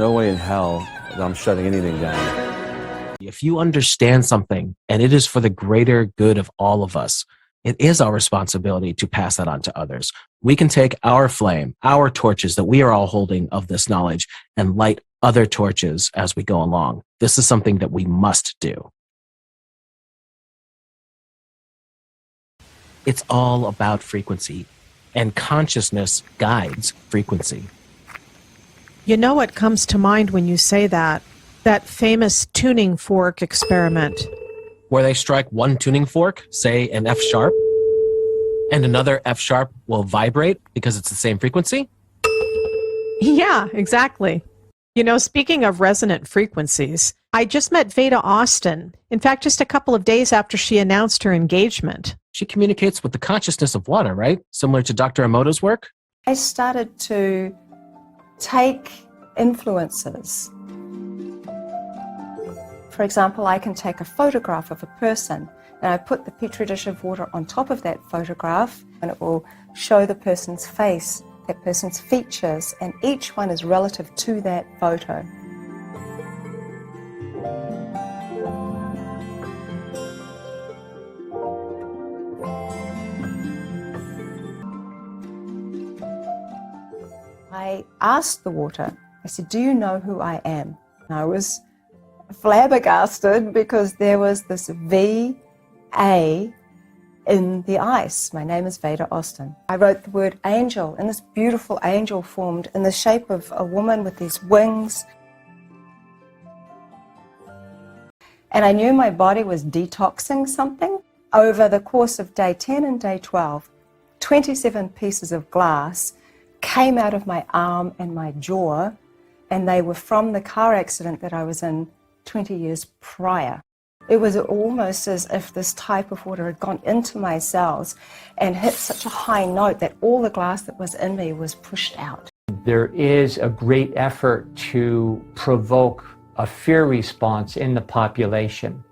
no way in hell that I'm shutting anything down. If you understand something and it is for the greater good of all of us, it is our responsibility to pass that on to others. We can take our flame, our torches that we are all holding of this knowledge, and light other torches as we go along. This is something that we must do. It's all about frequency, and consciousness guides frequency. You know what comes to mind when you say that? That famous tuning fork experiment. Where they strike one tuning fork, say an F sharp, and another F sharp will vibrate because it's the same frequency? Yeah, exactly. You know, speaking of resonant frequencies, I just met Veda Austin. In fact, just a couple of days after she announced her engagement. She communicates with the consciousness of water, right? Similar to Dr. Emoto's work? I started to take influences. For example, I can take a photograph of a person and I put the petri dish of water on top of that photograph and it will show the person's face, that person's features, and each one is relative to that photo. I asked the water, I said, do you know who I am? And I was flabbergasted because there was this V-A in the ice. My name is Veda Austin. I wrote the word angel, and this beautiful angel formed in the shape of a woman with these wings. And I knew my body was detoxing something. Over the course of day 10 and day 12, 27 pieces of glass came out of my arm and my jaw, and they were from the car accident that I was in 20 years prior. It was almost as if this type of water had gone into my cells and hit such a high note that all the glass that was in me was pushed out. There is a great effort to provoke a fear response in the population,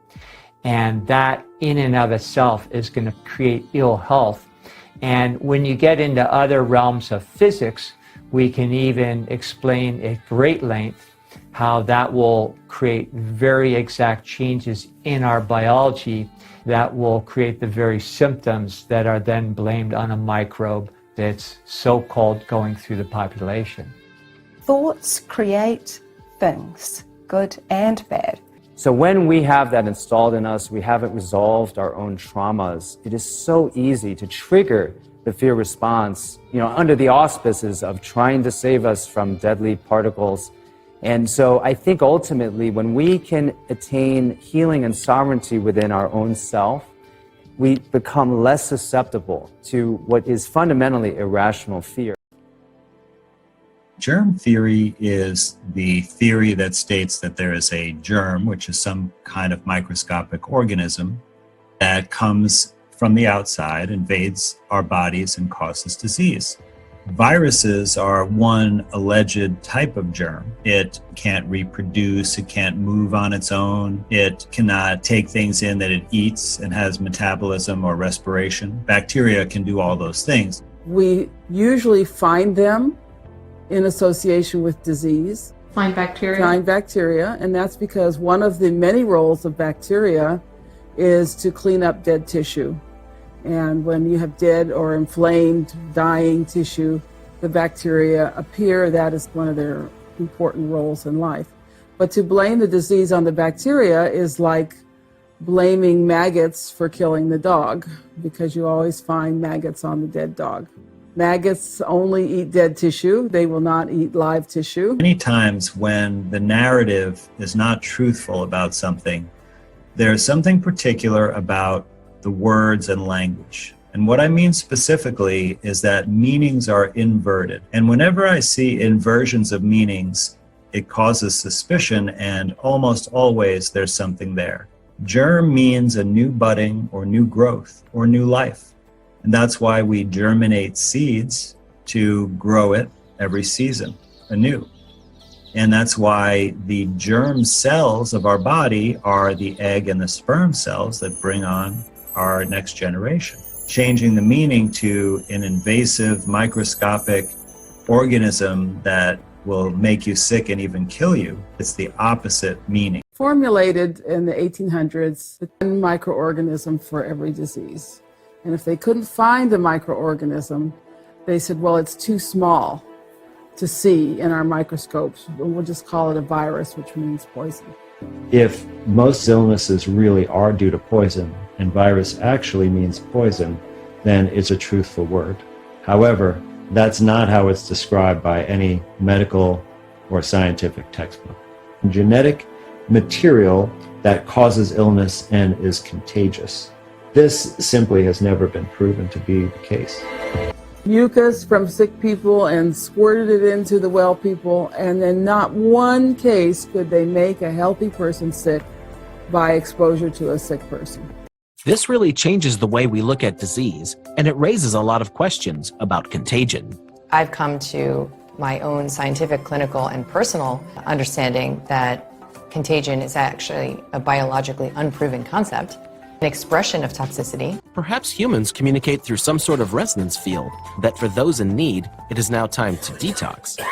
and that in and of itself is going to create ill health. And when you get into other realms of physics, we can even explain at great length how that will create very exact changes in our biology that will create the very symptoms that are then blamed on a microbe that's so-called going through the population. Thoughts create things, good and bad. So when we have that installed in us, we haven't resolved our own traumas, it is so easy to trigger the fear response, under the auspices of trying to save us from deadly particles. And so I think ultimately when we can attain healing and sovereignty within our own self, we become less susceptible to what is fundamentally irrational fear. Germ theory is the theory that states that there is a germ, which is some kind of microscopic organism that comes from the outside, invades our bodies and causes disease. Viruses are one alleged type of germ. It can't reproduce, it can't move on its own, it cannot take things in that it eats and has metabolism or respiration. Bacteria can do all those things. We usually find them in association with disease. Find bacteria? Find bacteria, and that's because one of the many roles of bacteria is to clean up dead tissue. And when you have dead or inflamed, dying tissue, the bacteria appear. That is one of their important roles in life. But to blame the disease on the bacteria is like blaming maggots for killing the dog, because you always find maggots on the dead dog. Maggots only eat dead tissue. They will not eat live tissue. Many times when the narrative is not truthful about something, there's something particular about the words and language. And what I mean specifically is that meanings are inverted. And whenever I see inversions of meanings, it causes suspicion, and almost always there's something there. Germ means a new budding or new growth or new life. And that's why we germinate seeds to grow it every season anew. And that's why the germ cells of our body are the egg and the sperm cells that bring on our next generation. Changing the meaning to an invasive, microscopic organism that will make you sick and even kill you. It's the opposite meaning. Formulated in the 1800s, one microorganism for every disease. And if they couldn't find the microorganism, they said, well, it's too small to see in our microscopes. We'll just call it a virus, which means poison. If most illnesses really are due to poison, and virus actually means poison, then it's a truthful word. However, that's not how it's described by any medical or scientific textbook. Genetic material that causes illness and is contagious. This simply has never been proven to be the case. Mucus from sick people and squirted it into the well people, and then not one case could they make a healthy person sick by exposure to a sick person. This really changes the way we look at disease, and it raises a lot of questions about contagion. I've come to my own scientific, clinical, and personal understanding that contagion is actually a biologically unproven concept, an expression of toxicity. Perhaps humans communicate through some sort of resonance field that for those in need, it is now time to detox.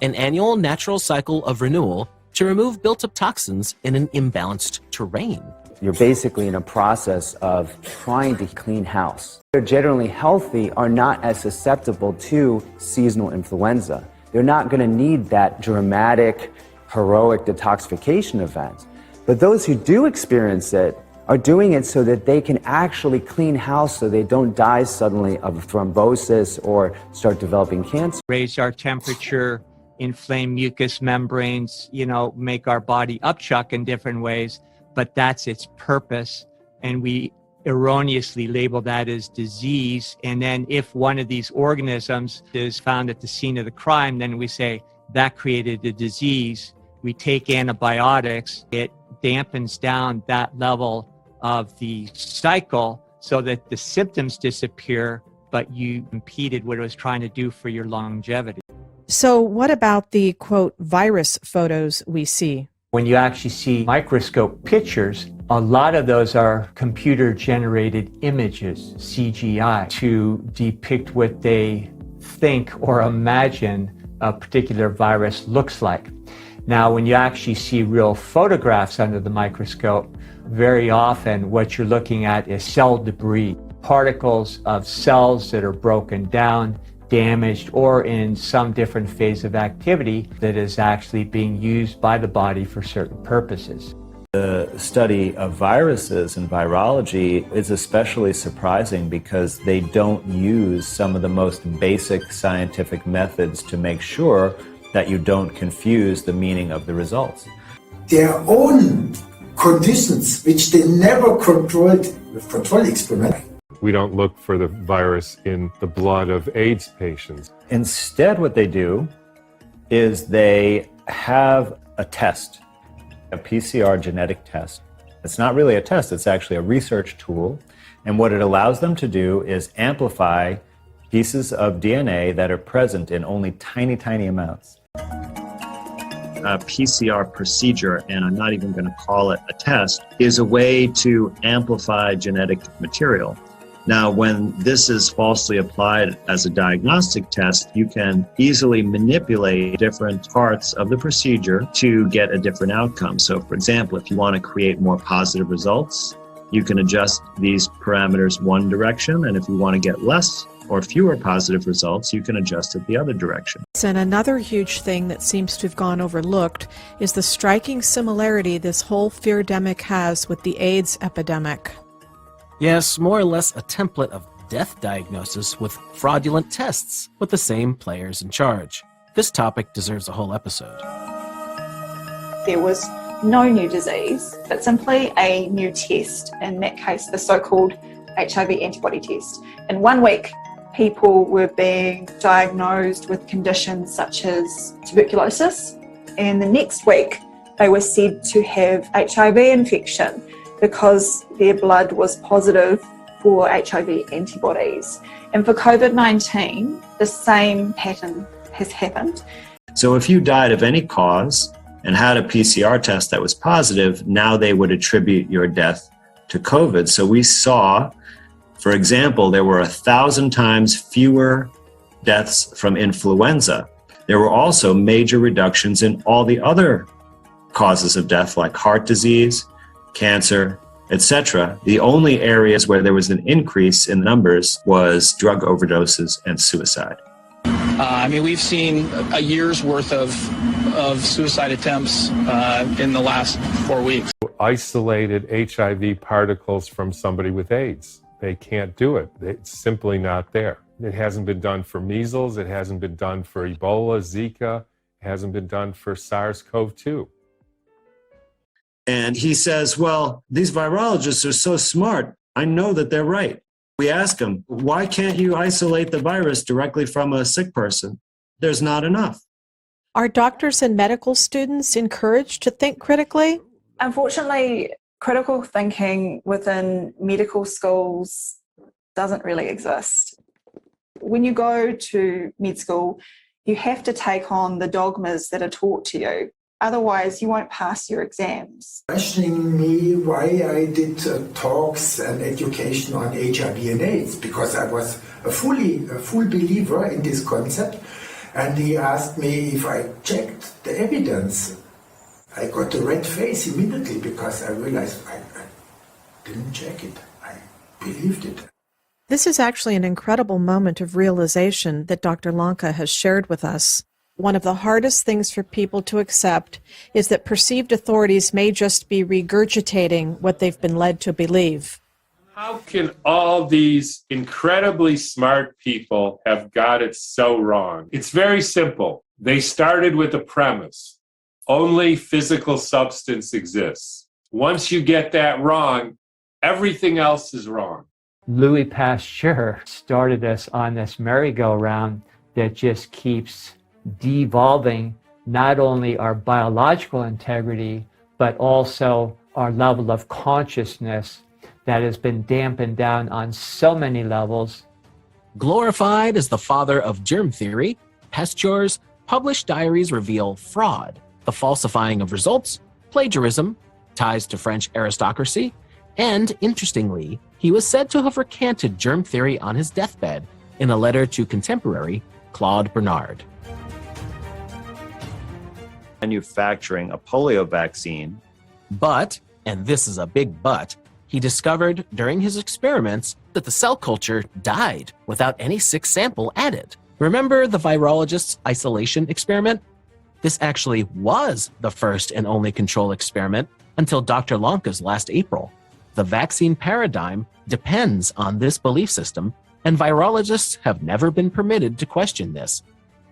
An annual natural cycle of renewal to remove built-up toxins in an imbalanced terrain. You're basically in a process of trying to clean house. They're generally healthy are not as susceptible to seasonal influenza. They're not going to need that dramatic, heroic detoxification event. But those who do experience it are doing it so that they can actually clean house so they don't die suddenly of thrombosis or start developing cancer. Raise our temperature, inflame mucous membranes, make our body upchuck in different ways. But that's its purpose, and we erroneously label that as disease. And then if one of these organisms is found at the scene of the crime, then we say that created the disease. We take antibiotics, it dampens down that level of the cycle so that the symptoms disappear, but you impeded what it was trying to do for your longevity. So what about the, quote, virus photos we see? When you actually see microscope pictures, a lot of those are computer-generated images, CGI, to depict what they think or imagine a particular virus looks like. Now, when you actually see real photographs under the microscope, very often what you're looking at is cell debris, particles of cells that are broken down, damaged, or in some different phase of activity that is actually being used by the body for certain purposes. The study of viruses and virology is especially surprising because they don't use some of the most basic scientific methods to make sure that you don't confuse the meaning of the results. Their own conditions, which they never controlled with control experiment. We don't look for the virus in the blood of AIDS patients. Instead, what they do is they have a test, a PCR genetic test. It's not really a test, it's actually a research tool. And what it allows them to do is amplify pieces of DNA that are present in only tiny, tiny amounts. A PCR procedure, and I'm not even going to call it a test, is a way to amplify genetic material. Now, when this is falsely applied as a diagnostic test, you can easily manipulate different parts of the procedure to get a different outcome. So, for example, if you want to create more positive results, you can adjust these parameters one direction, and if you want to get less or fewer positive results, you can adjust it the other direction. And another huge thing that seems to have gone overlooked is the striking similarity this whole fear-demic has with the AIDS epidemic. Yes, more or less a template of death diagnosis with fraudulent tests with the same players in charge. This topic deserves a whole episode. There was no new disease, but simply a new test, in that case the so-called HIV antibody test. In 1 week, people were being diagnosed with conditions such as tuberculosis, and the next week they were said to have HIV infection because their blood was positive for HIV antibodies. And for COVID-19, the same pattern has happened. So if you died of any cause and had a PCR test that was positive, now they would attribute your death to COVID. So we saw, for example, there were 1,000 times fewer deaths from influenza There were also major reductions in all the other causes of death, like heart disease, cancer, etc. The only areas where there was an increase in numbers was drug overdoses and suicide. We've seen a year's worth of suicide attempts in the last 4 weeks. Isolated HIV particles from somebody with AIDS. They can't do it. It's simply not there. It hasn't been done for measles. It hasn't been done for Ebola, Zika. It hasn't been done for SARS-CoV-2. And he says, well, these virologists are so smart. I know that they're right. We ask him, why can't you isolate the virus directly from a sick person? There's not enough. Are doctors and medical students encouraged to think critically? Unfortunately, critical thinking within medical schools doesn't really exist. When you go to med school, you have to take on the dogmas that are taught to you. Otherwise, you won't pass your exams. Questioning me why I did talks and education on HIV and AIDS, because I was a full believer in this concept. And he asked me if I checked the evidence. I got a red face immediately because I realized I didn't check it. I believed it. This is actually an incredible moment of realization that Dr. Lanka has shared with us. One of the hardest things for people to accept is that perceived authorities may just be regurgitating what they've been led to believe. How can all these incredibly smart people have got it so wrong? It's very simple. They started with a premise. Only physical substance exists. Once you get that wrong, everything else is wrong. Louis Pasteur started us on this merry-go-round that just keeps devolving not only our biological integrity, but also our level of consciousness that has been dampened down on so many levels. Glorified as the father of germ theory, Pasteur's published diaries reveal fraud, the falsifying of results, plagiarism, ties to French aristocracy, and, interestingly, he was said to have recanted germ theory on his deathbed in a letter to contemporary Claude Bernard. Manufacturing a polio vaccine. But, and this is a big but, he discovered during his experiments that the cell culture died without any sick sample added. Remember the virologist's isolation experiment? This actually was the first and only control experiment until Dr. Lanka's last April. The vaccine paradigm depends on this belief system, and virologists have never been permitted to question this.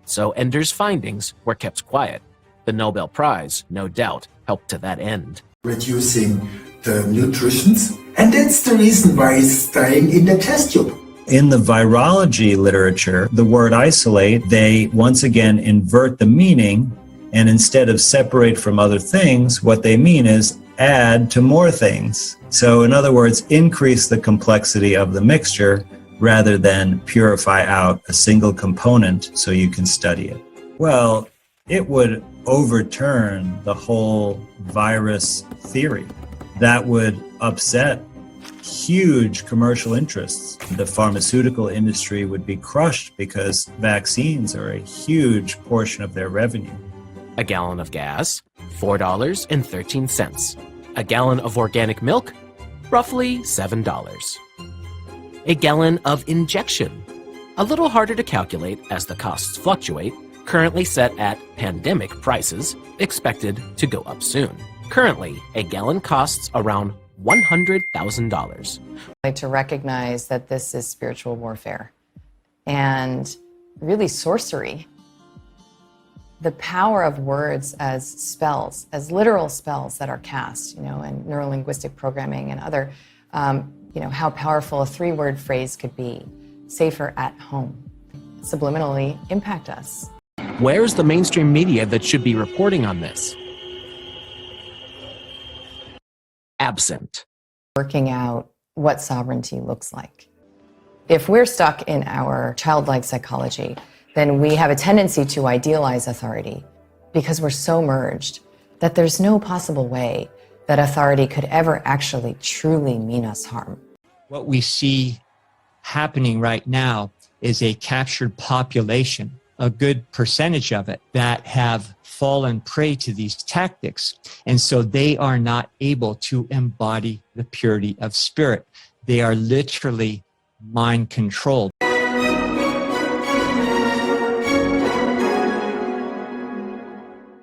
So Ender's findings were kept quiet. The Nobel Prize, no doubt, helped to that end. Reducing the nutritions, and that's the reason why it's staying in the test tube. In the virology literature, the word isolate, they once again invert the meaning, and instead of separate from other things, what they mean is add to more things. So in other words, increase the complexity of the mixture rather than purify out a single component so you can study it. Well, it would overturn the whole virus theory. That would upset huge commercial interests. The pharmaceutical industry would be crushed because vaccines are a huge portion of their revenue. A gallon of gas, $4.13. A gallon of organic milk, roughly $7. A gallon of injection, a little harder to calculate as the costs fluctuate, currently set at pandemic prices, expected to go up soon. Currently, a gallon costs around $100,000. I'd like to recognize that this is spiritual warfare and really sorcery. The power of words as spells, as literal spells that are cast, in neurolinguistic programming and other, how powerful a 3-word phrase could be, safer at home, subliminally impact us. Where's the mainstream media that should be reporting on this? Absent. Working out what sovereignty looks like. If we're stuck in our childlike psychology, then we have a tendency to idealize authority because we're so merged that there's no possible way that authority could ever actually truly mean us harm. What we see happening right now is a captured population a good percentage of it that have fallen prey to these tactics. And so they are not able to embody the purity of spirit. They are literally mind controlled.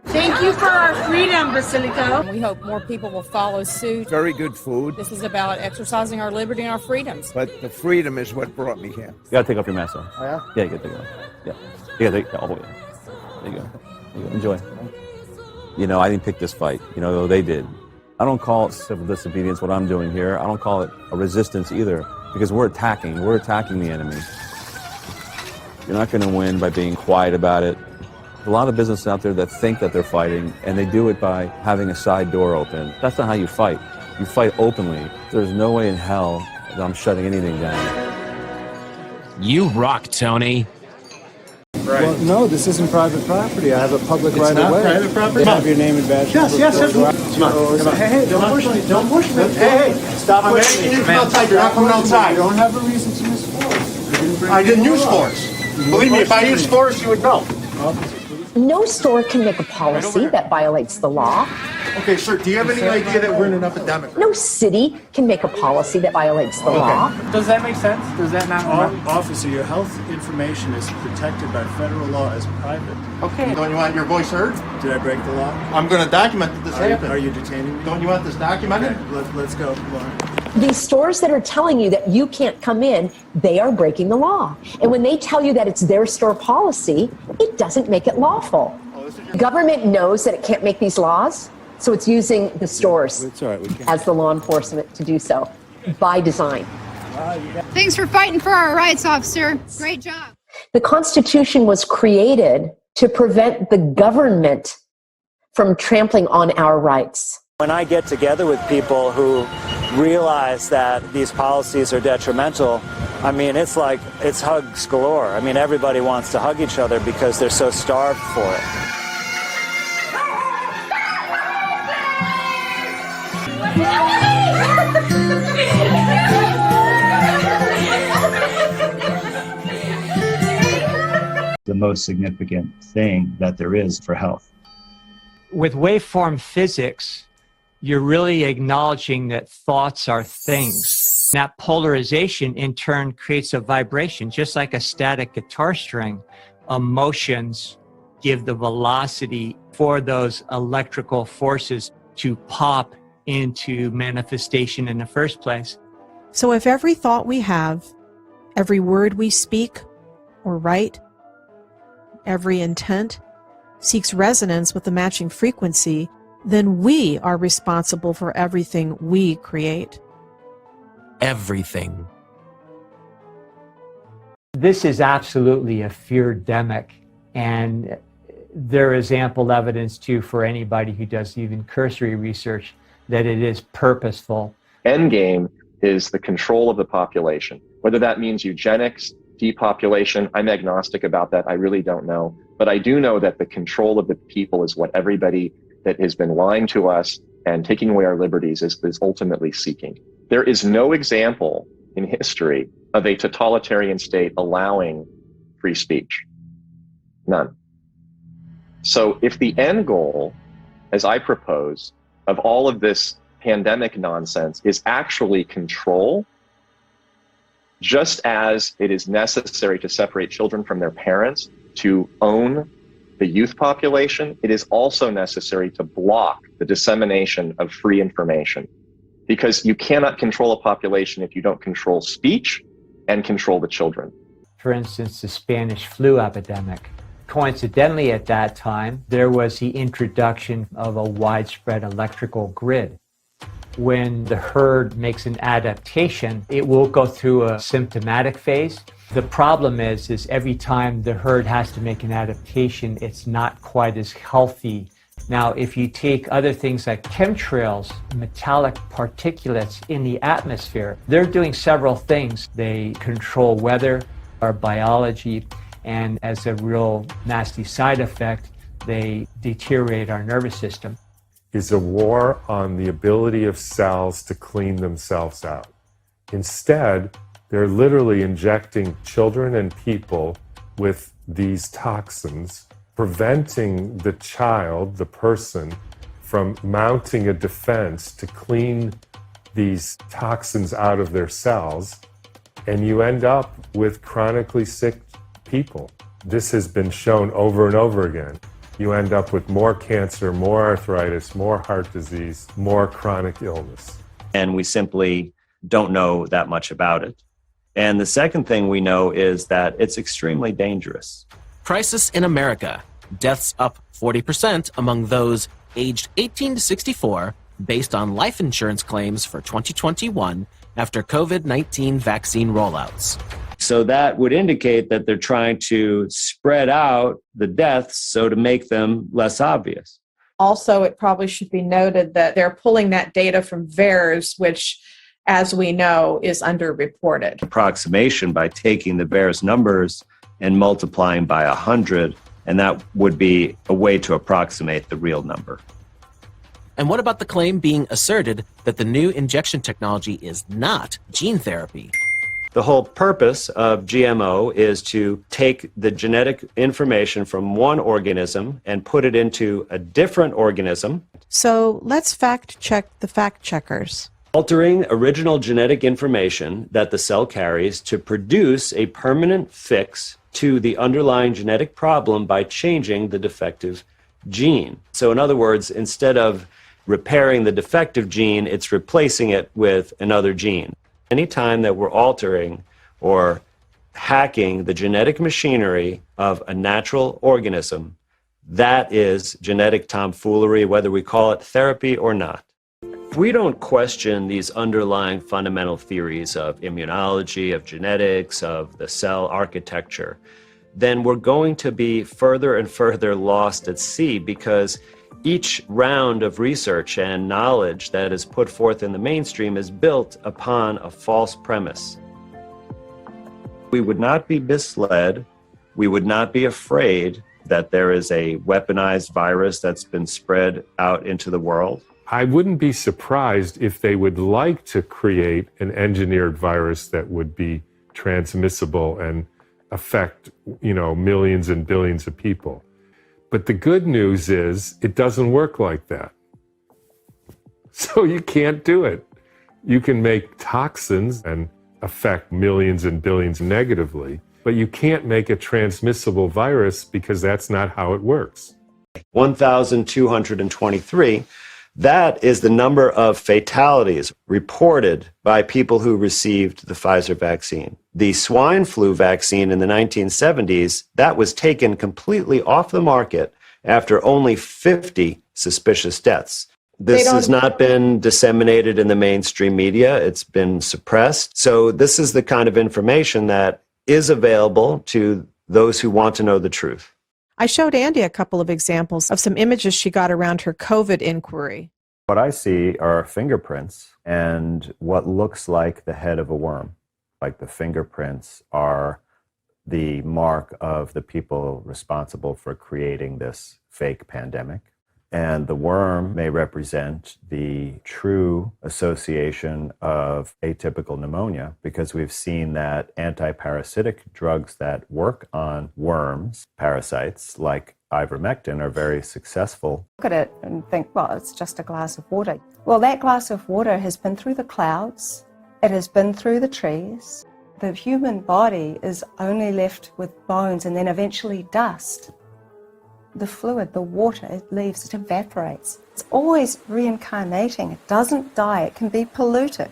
Thank you for our freedom, Basilico. We hope more people will follow suit. Very good food. This is about exercising our liberty and our freedoms. But the freedom is what brought me here. You gotta take off your mask, though. Oh, yeah? Yeah, you gotta take it off. Yeah. You gotta take it all the way off. There you go. There you go. Enjoy. You know, I didn't pick this fight. You know, they did. I don't call it civil disobedience, what I'm doing here. I don't call it a resistance either, because we're attacking. We're attacking the enemy. You're not gonna win by being quiet about it. There's a lot of businesses out there that think that they're fighting, and they do it by having a side door open. That's not how you fight. You fight openly. There's no way in hell that I'm shutting anything down. You rock, Tony. Right. Well, no, this isn't private property. I have a public right of way. It's not private property? Have your name and badge. Yes. Come on. Hey, don't push me. Don't push me. Hey, stop pushing me. You're not coming outside. You don't have a reason to use force. I didn't use force. Believe me, if I used force, you would know. No store can make a policy that violates the law. Okay, sir, do you have any idea that we're in an epidemic? No city can make a policy that violates the law. Does that make sense? Does that not? Officer, your health information is protected by federal law as private. Okay. Don't you want your voice heard? Did I break the law? I'm going to document that this happened. Are you detaining me? Don't you want this documented? Okay, let's go, Lauren. These stores that are telling you that you can't come in, they are breaking the law. And when they tell you that it's their store policy, it doesn't make it lawful. Government knows that it can't make these laws, so it's using the stores as the law enforcement to do so by design. Thanks for fighting for our rights, officer. Great job. The Constitution was created to prevent the government from trampling on our rights. When I get together with people who realize that these policies are detrimental, I mean, it's hugs galore. I mean, everybody wants to hug each other because they're so starved for it. The most significant thing that there is for health. With waveform physics, you're really acknowledging that thoughts are things. That polarization in turn creates a vibration, just like a static guitar string. Emotions give the velocity for those electrical forces to pop into manifestation in the first place. So if every thought we have, every word we speak or write, every intent seeks resonance with the matching frequency, then we are responsible for everything we create. Everything. This is absolutely a fear-demic, and there is ample evidence too for anybody who does even cursory research that it is purposeful. Endgame is the control of the population. Whether that means eugenics, depopulation, I'm agnostic about that. I really don't know. But I do know that the control of the people is what everybody that has been lying to us and taking away our liberties is ultimately seeking. There is no example in history of a totalitarian state allowing free speech. None. So if the end goal, as I propose, of all of this pandemic nonsense is actually control, just as it is necessary to separate children from their parents to own the youth population, it is also necessary to block the dissemination of free information. Because you cannot control a population if you don't control speech and control the children. For instance, the Spanish flu epidemic. Coincidentally, at that time, there was the introduction of a widespread electrical grid. When the herd makes an adaptation, it will go through a symptomatic phase. The problem is every time the herd has to make an adaptation, it's not quite as healthy. Now, if you take other things like chemtrails, metallic particulates in the atmosphere, they're doing several things. They control weather, our biology, and as a real nasty side effect, they deteriorate our nervous system. Is a war on the ability of cells to clean themselves out. Instead, they're literally injecting children and people with these toxins, preventing the child, the person, from mounting a defense to clean these toxins out of their cells, and you end up with chronically sick people. This has been shown over and over again. You end up with more cancer, more arthritis, more heart disease, more chronic illness. And we simply don't know that much about it. And the second thing we know is that it's extremely dangerous. Crisis in America. Deaths up 40% among those aged 18 to 64 based on life insurance claims for 2021 after COVID-19 vaccine rollouts. So that would indicate that they're trying to spread out the deaths so to make them less obvious. Also, it probably should be noted that they're pulling that data from VAERS, which, as we know, is underreported. Approximation by taking the VAERS numbers and multiplying by 100, and that would be a way to approximate the real number. And what about the claim being asserted that the new injection technology is not gene therapy? The whole purpose of GMO is to take the genetic information from one organism and put it into a different organism. So let's fact check the fact checkers. Altering original genetic information that the cell carries to produce a permanent fix to the underlying genetic problem by changing the defective gene. So in other words, instead of repairing the defective gene, it's replacing it with another gene. Anytime that we're altering or hacking the genetic machinery of a natural organism, that is genetic tomfoolery, whether we call it therapy or not. If we don't question these underlying fundamental theories of immunology, of genetics, of the cell architecture, then we're going to be further and further lost at sea, because each round of research and knowledge that is put forth in the mainstream is built upon a false premise. We would not be misled. We would not be afraid that there is a weaponized virus that's been spread out into the world. I wouldn't be surprised if they would like to create an engineered virus that would be transmissible and affect, millions and billions of people. But the good news is it doesn't work like that. So you can't do it. You can make toxins and affect millions and billions negatively, but you can't make a transmissible virus because that's not how it works. 1,223, that is the number of fatalities reported by people who received the Pfizer vaccine. The swine flu vaccine in the 1970s, that was taken completely off the market after only 50 suspicious deaths. This has not been disseminated in the mainstream media. It's been suppressed. So this is the kind of information that is available to those who want to know the truth. I showed Andy a couple of examples of some images she got around her COVID inquiry. What I see are fingerprints and what looks like the head of a worm. Like the fingerprints are the mark of the people responsible for creating this fake pandemic. And the worm may represent the true association of atypical pneumonia, because we've seen that antiparasitic drugs that work on worms, parasites like ivermectin, are very successful. Look at it and think, well, it's just a glass of water. Well, that glass of water has been through the clouds. It has been through the trees. The human body is only left with bones and then eventually dust. The fluid, the water, it leaves, it evaporates. It's always reincarnating. It doesn't die. It can be polluted,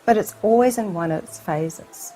but it's always in one of its phases.